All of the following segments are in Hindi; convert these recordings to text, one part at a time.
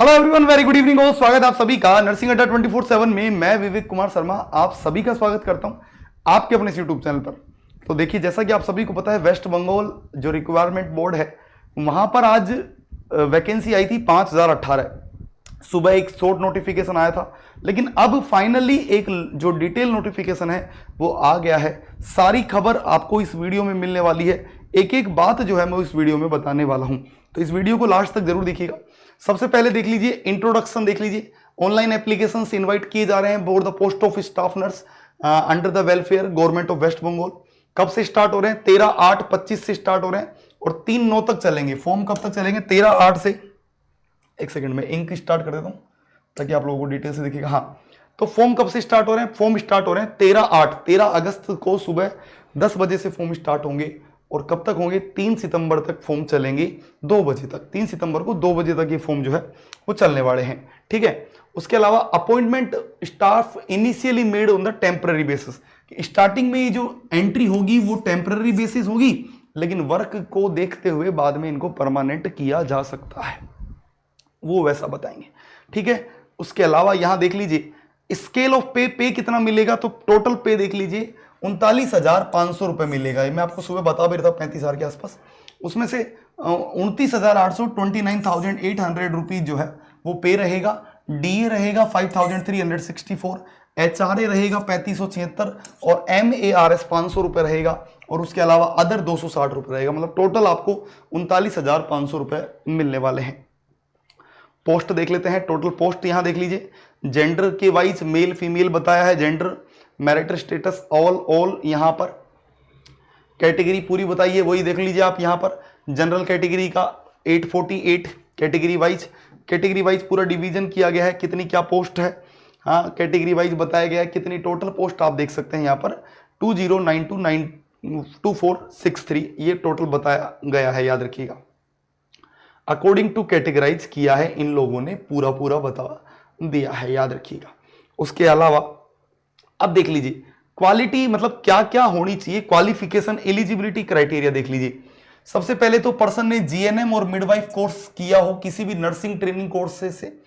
Hello everyone, very good evening हो। स्वागत है आप सभी का नर्सिंग अड्डा 24/7 में। मैं विवेक कुमार शर्मा आप सभी का स्वागत करता हूं आपके अपने यूट्यूब चैनल पर। तो देखिए, जैसा कि आप सभी को पता है, वेस्ट बंगाल जो रिक्वायरमेंट बोर्ड है वहां पर आज वैकेंसी आई थी 5018। सुबह एक शॉर्ट नोटिफिकेशन आया था, लेकिन अब फाइनली एक जो डिटेल नोटिफिकेशन है वो आ गया है। सारी खबर आपको इस वीडियो में मिलने वाली है। एक एक बात जो है मैं इस वीडियो में बताने वाला हूं, तो इस वीडियो को लास्ट तक जरूर देखिएगा। सबसे पहले देख लीजिए इंट्रोडक्शन, देख लीजिए। ऑनलाइन एप्लीकेशन इनवाइट किए जा रहे हैं for the post of staff nurse under the welfare government of West Bengal. कब से स्टार्ट हो रहे हैं? 13/8/25 से स्टार्ट हो रहे हैं और 3/9 तक चलेंगे। फॉर्म कब तक चलेंगे? 13/8 से। एक सेकंड में इंक स्टार्ट कर देता हूं ताकि आप लोगों को डिटेल से दिखेगा। हाँ, तो फॉर्म कब से स्टार्ट हो रहे हैं? फॉर्म स्टार्ट हो रहे हैं 13 अगस्त को सुबह 10 बजे से फॉर्म स्टार्ट होंगे और कब तक होंगे? 3 सितंबर तक फॉर्म चलेंगे 2 बजे तक। 3 सितंबर को 2 बजे तक ये फॉर्म जो है वो चलने वाले हैं, ठीक है। उसके अलावा appointment staff initially made on the temporary basis. Starting में ये जो एंट्री होगी वो टेम्पररी बेसिस होगी, लेकिन वर्क को देखते हुए बाद में इनको परमानेंट किया जा सकता है, वो वैसा बताएंगे, ठीक है। उसके अलावा यहां देख लीजिए स्केल ऑफ पे कितना मिलेगा। तो टोटल पे देख लीजिए 39,500 रुपए मिलेगा। ये मैं आपको सुबह बता भी रहा था 35,000 के आसपास। उसमें से 29,800 29,800 रुपीज जो है वो पे रहेगा। डीए रहेगा 5,364, एचआरए रहेगा 3576 और MARS 500 रुपए रहेगा। और उसके अलावा अदर 260 रुपए रहेगा। मतलब टोटल आपको 39,500 रुपए मिलने वाले हैं। पोस्ट देख लेते हैं। टोटल पोस्ट यहां देख लीजिए। जेंडर के वाइज मेल फीमेल बताया है। जेंडर, मैरिटल स्टेटस ऑल यहां पर। कैटेगरी पूरी बताइए, वही देख लीजिए आप यहां पर। जनरल कैटेगरी का 848 कैटेगरी वाइज पूरा डिवीजन किया गया है। कितनी क्या पोस्ट है, हाँ, कैटेगरी वाइज बताया गया है। कितनी टोटल पोस्ट आप देख सकते हैं यहां पर 20922463 ये टोटल बताया गया है, याद रखिएगा। अकॉर्डिंग टू कैटेगराइज किया है इन लोगों ने, पूरा बता दिया है, याद रखिएगा। उसके अलावा अब देख लीजिए क्वालिटी, मतलब क्या क्या होनी चाहिए, क्वालिफिकेशन, एलिजिबिलिटी क्राइटेरिया देख लीजिए। सबसे पहले तो पर्सन ने जीएनएम और मिडवाइफ कोर्स किया हो किसी भी नर्सिंग ट्रेनिंग कोर्सेज से,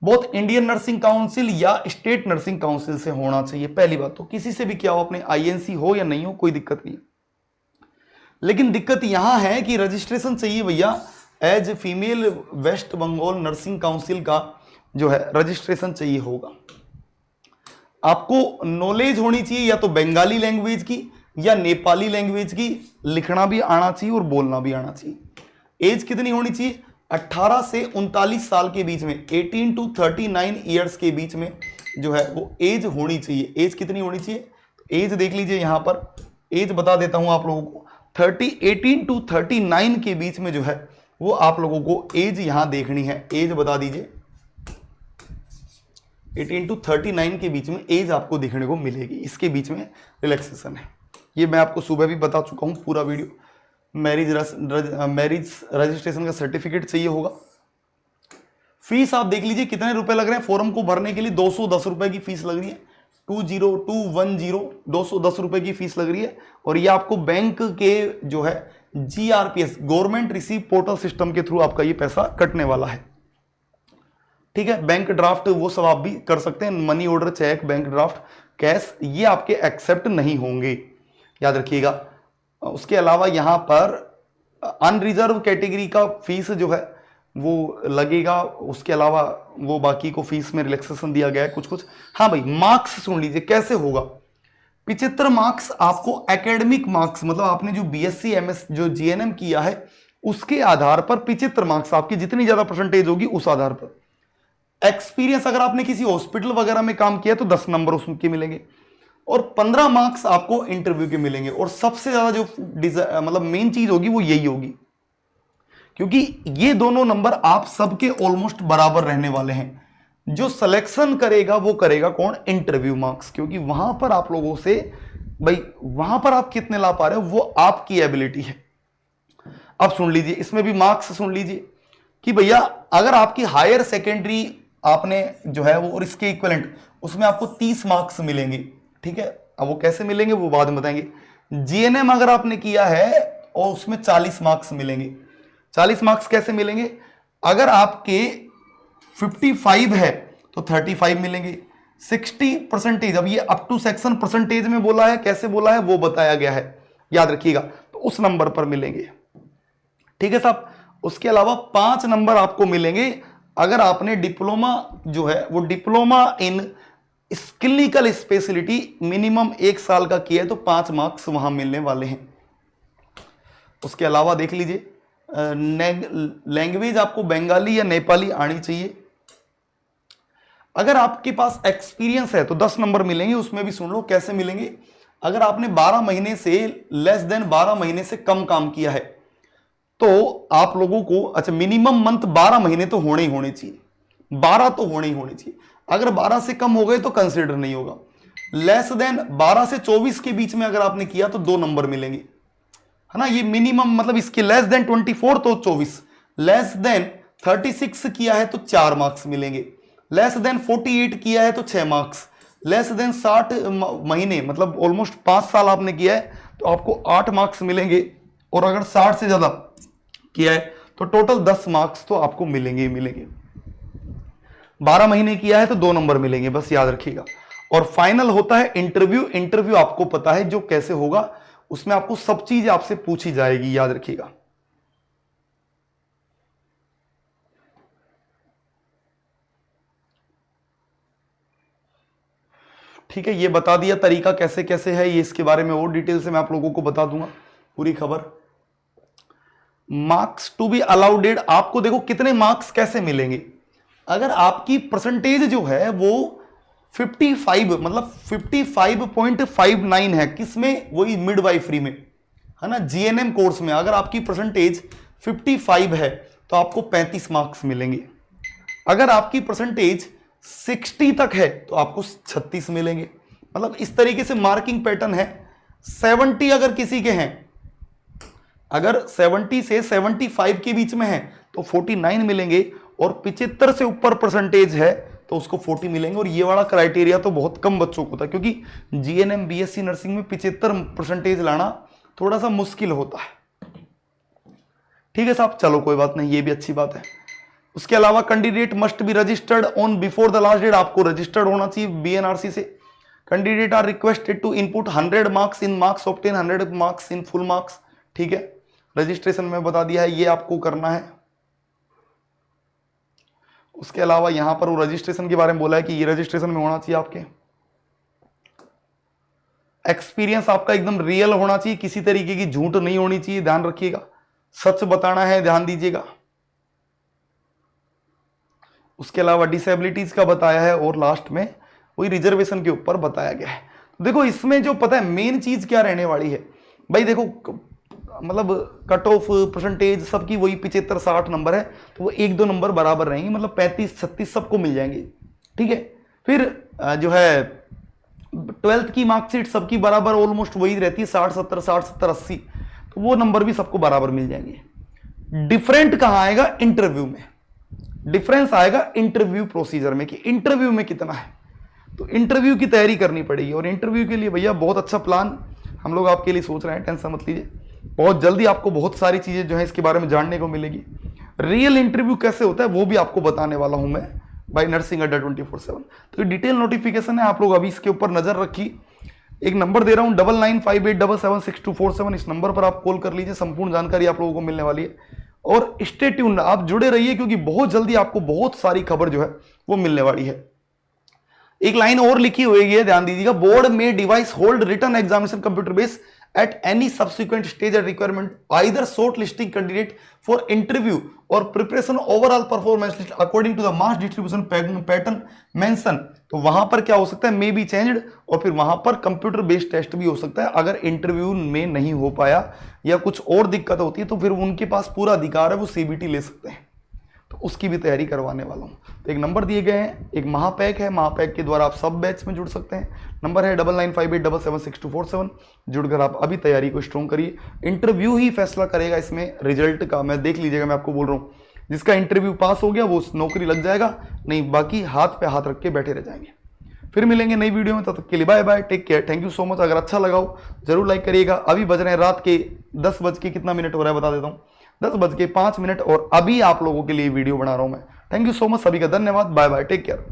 बहुत इंडियन नर्सिंग काउंसिल या स्टेट नर्सिंग काउंसिल से होना चाहिए। पहली बात तो किसी से भी क्या हो, अपने आईएनसी हो या नहीं हो, कोई दिक्कत नहीं है। लेकिन दिक्कत यहां है कि रजिस्ट्रेशन चाहिए भैया as female West Bengal nursing council का जो है रजिस्ट्रेशन चाहिए होगा। आपको नॉलेज होनी चाहिए या तो बंगाली लैंग्वेज की या नेपाली लैंग्वेज की, लिखना भी आना चाहिए और बोलना भी आना चाहिए। एज कितनी होनी चाहिए? 18 से 39 साल के बीच में, 18 to 39 ईयर्स के बीच में जो है वो एज होनी चाहिए। एज कितनी होनी चाहिए? एज देख लीजिए यहां पर, एज बता देता हूं आप लोगों को। 18 to 39 के बीच में जो है वो आप लोगों को एज यहां देखनी है। एज बता दीजिए, 18 to 39 के बीच में एज आपको देखने को मिलेगी। इसके बीच में रिलैक्सेशन है, ये मैं आपको सुबह भी बता चुका हूं पूरा वीडियो। मैरिज रजिस्ट्रेशन का सर्टिफिकेट चाहिए होगा। फीस आप देख लीजिए कितने रुपए लग रहे हैं फॉर्म को भरने के लिए। 210 रुपए की फीस लग रही है। 20210 210 रुपए की फीस लग रही है। और ये आपको बैंक के जो है GRPS government receive portal system के थ्रू आपका ये पैसा कटने वाला है, ठीक है। बैंक ड्राफ्ट वो सब आप भी कर सकते हैं। Money order, cheque, bank draft, cash, ये आपके एक्सेप्ट नहीं होंगे, याद रखिएगा। उसके अलावा यहां पर अनरिजर्व कैटेगरी का फीस जो है वो लगेगा। उसके अलावा वो बाकी को फीस में रिलैक्सेशन दिया गया है कुछ। हाँ भाई, मार्क्स सुन लीजिए कैसे होगा। 75 मार्क्स आपको एकेडमिक मार्क्स, मतलब आपने जो BSc MS जो GNM किया है उसके आधार पर 75 मार्क्स आपकी, जितनी ज्यादा परसेंटेज होगी उस आधार पर। एक्सपीरियंस, अगर आपने किसी हॉस्पिटल वगैरह में काम किया तो 10 नंबर उसके मिलेंगे और 15 मार्क्स आपको इंटरव्यू के मिलेंगे। और सबसे ज्यादा जो मतलब मेन चीज होगी वो यही होगी, क्योंकि ये दोनों नंबर आप सबके ऑलमोस्ट बराबर रहने वाले हैं। जो सिलेक्शन करेगा वो करेगा कौन? इंटरव्यू मार्क्स, क्योंकि वहां पर आप लोगों से भाई वहां पर आप कितने ला पा रहे हो वो आपकी एबिलिटी है। अब सुन लीजिए, इसमें भी मार्क्स सुन लीजिए कि भैया अगर आपकी हायर सेकेंडरी आपने जो है वो और इसके इक्विवेलेंट, उसमें आपको 30 मार्क्स मिलेंगे, ठीक है। अब वो कैसे मिलेंगे वो बाद में बताएंगे। GNM अगर आपने किया है और उसमें 40 मार्क्स मिलेंगे। 40 मार्क्स कैसे मिलेंगे? अगर आपके 55 है तो 35 मिलेंगे। 60%, अब ये अप टू सेक्शन परसेंटेज में बोला है, कैसे बोला है वो बताया गया है, याद रखिएगा, तो उस नंबर पर मिलेंगे। ठीक है साहब। उसके अलावा 5 नंबर आपको मिलेंगे अगर आपने डिप्लोमा जो है वो diploma in clinical speciality minimum 1 साल का किया है, तो 5 मार्क्स वहां मिलने वाले हैं। उसके अलावा देख लीजिए, लैंग्वेज आपको बंगाली या नेपाली आनी चाहिए। अगर आपके पास एक्सपीरियंस है तो 10 नंबर मिलेंगे, उसमें भी सुन लो कैसे मिलेंगे। अगर आपने 12 महीने से लेस देन 12 महीने से कम काम किया है तो आप लोगों को, अच्छा, मिनिमम मंथ 12 महीने तो होने ही होने चाहिए, 12 तो होने ही होने चाहिए। अगर 12 से कम हो गए तो कंसिडर नहीं होगा। लेस देन 12 से 24 के बीच में अगर आपने किया तो 2 नंबर मिलेंगे, है ना। ये मिनिमम, मतलब इसके लेस देन 24 तो 24, लेस देन 36 किया है तो 4 मार्क्स मिलेंगे, लेस देन 48 किया है तो 6 मार्क्स, लेस देन 60 महीने मतलब ऑलमोस्ट 5 साल आपने किया है तो आपको 8 मार्क्स मिलेंगे, और अगर 60 से ज्यादा किया है तो टोटल 10 मार्क्स तो आपको मिलेंगे ही मिलेंगे। 12 महीने किया है तो 2 नंबर मिलेंगे, बस याद रखिएगा। और फाइनल होता है इंटरव्यू। इंटरव्यू आपको पता है जो कैसे होगा, उसमें आपको सब चीज आपसे पूछी जाएगी, याद रखिएगा। ठीक है, ये बता दिया तरीका कैसे कैसे है, ये इसके बारे में और डिटेल से मैं आप लोगों को बता दूंगा पूरी खबर। मार्क्स टू बी अलाउडेड, आपको देखो कितने मार्क्स कैसे मिलेंगे। अगर आपकी परसेंटेज जो है वो 55 मतलब 55.59 है, किसमें, वही मिडवाइफरी में, है ना, जीएनएम कोर्स में। अगर आपकी परसेंटेज 55 है तो आपको 35 मार्क्स मिलेंगे। अगर आपकी परसेंटेज 60 तक है तो आपको 36 मिलेंगे। मतलब इस तरीके से मार्किंग पैटर्न है। 70 अगर किसी के हैं, अगर 70 से 75 के बीच में है तो 49 मिलेंगे, और 75 से ऊपर परसेंटेज है तो उसको 40 मिलेंगे। और ये वाला क्राइटेरिया तो बहुत कम बच्चों को होता है, क्योंकि जीएनएम बीएससी नर्सिंग में 75% लाना थोड़ा सा मुश्किल होता है। ठीक है साहब, चलो कोई बात नहीं, ये भी अच्छी बात है। उसके अलावा candidate must be registered on before the last date, आपको रजिस्टर्ड होना चाहिए बीएनआरसी से। Candidate are requested to input 100 marks in marks obtain 100 marks in full marks. ठीक है, रजिस्ट्रेशन में बता दिया है, ये आपको करना है। उसके अलावा यहां पर वो रजिस्ट्रेशन के बारे में बोला है कि ये रजिस्ट्रेशन में होना चाहिए आपके। एक्सपीरियंस आपका एकदम रियल होना चाहिए, किसी तरीके की झूठ नहीं होनी चाहिए, ध्यान रखिएगा, सच बताना है, ध्यान दीजिएगा। उसके अलावा डिसेबिलिटीज का बताया है, और लास्ट में वही रिजर्वेशन के ऊपर बताया गया है। देखो इसमें जो पता है मेन चीज क्या रहने वाली है भाई, देखो मतलब कट ऑफ परसेंटेज सबकी वही 75-60 नंबर है, तो वो 1-2 नंबर बराबर रहेंगे, मतलब 35-36 सबको मिल जाएंगे। ठीक है, फिर जो है 12th की मार्कशीट सबकी बराबर ऑलमोस्ट वही रहती है, 60-70, 60-70, 80, तो वो नंबर भी सबको बराबर मिल जाएंगे। डिफरेंट कहां आएगा, इंटरव्यू में। डिफरेंस आएगा इंटरव्यू प्रोसीजर में कि इंटरव्यू में कितना है। तो इंटरव्यू की तैयारी करनी पड़ेगी, और इंटरव्यू के लिए भैया बहुत अच्छा प्लान हम लोग आपके लिए सोच रहे हैं, टेंशन मत लीजिए। बहुत जल्दी आपको बहुत सारी चीजें जो है इसके बारे में जानने को मिलेगी। रियल इंटरव्यू कैसे होता है वो भी आपको बताने वाला हूं मैं बाय नर्सिंग अड्डा 24/7। तो ये डिटेल नोटिफिकेशन है, आप लोग अभी इसके ऊपर नजर रखिए। एक नंबर दे रहा हूं 9958776247, इस नंबर पर आप कॉल कर लीजिए, संपूर्ण जानकारी आप लोगों को मिलने वाली है। और स्टे ट्यून्ड, आप जुड़े रहिए, क्योंकि बहुत जल्दी आपको बहुत सारी खबर जो है वो मिलने वाली है। एक लाइन और लिखी हुई है, ध्यान दीजिएगा, बोर्ड में devise hold written examination computer base at any subsequent stage at requirement either shortlisting candidate for interview or preparation overall performance list according to the mass distribution pattern mention। तो वहां पर क्या हो सकता है, मे बी चेंज्ड, और फिर वहां पर कंप्यूटर बेस्ड टेस्ट भी हो सकता है। अगर इंटरव्यू में नहीं हो पाया या कुछ और दिक्कत होती है तो फिर उनके पास पूरा अधिकार है, वो सीबीटी ले सकते हैं, तो उसकी भी तैयारी करवाने वाला हूं। तो एक नंबर दिए गए हैं, एक महापैक है, महापैक के द्वारा आप सब बैच में जुड़ सकते हैं। नंबर है 9958776247, जुड़कर आप अभी तैयारी को स्ट्रॉन्ग करिए। इंटरव्यू ही फैसला करेगा इसमें रिजल्ट का, मैं देख लीजिएगा, मैं आपको बोल रहा हूँ, जिसका इंटरव्यू पास हो गया वो नौकरी लग जाएगा, नहीं बाकी हाथ पे हाथ रख के बैठे रह जाएंगे। फिर मिलेंगे नई वीडियो में, तब तक के लिए bye bye, take care, thank you so much. अगर अच्छा लगा हो जरूर लाइक करिएगा। अभी बज रहे हैं रात के 10 बज के कितना मिनट हो रहा है बता देता हूँ, 10 बज के 5 मिनट, और अभी आप लोगों के लिए वीडियो बना रहा हूं मैं थैंक यू सो मच सभी का, धन्यवाद, बाय बाय, टेक केयर।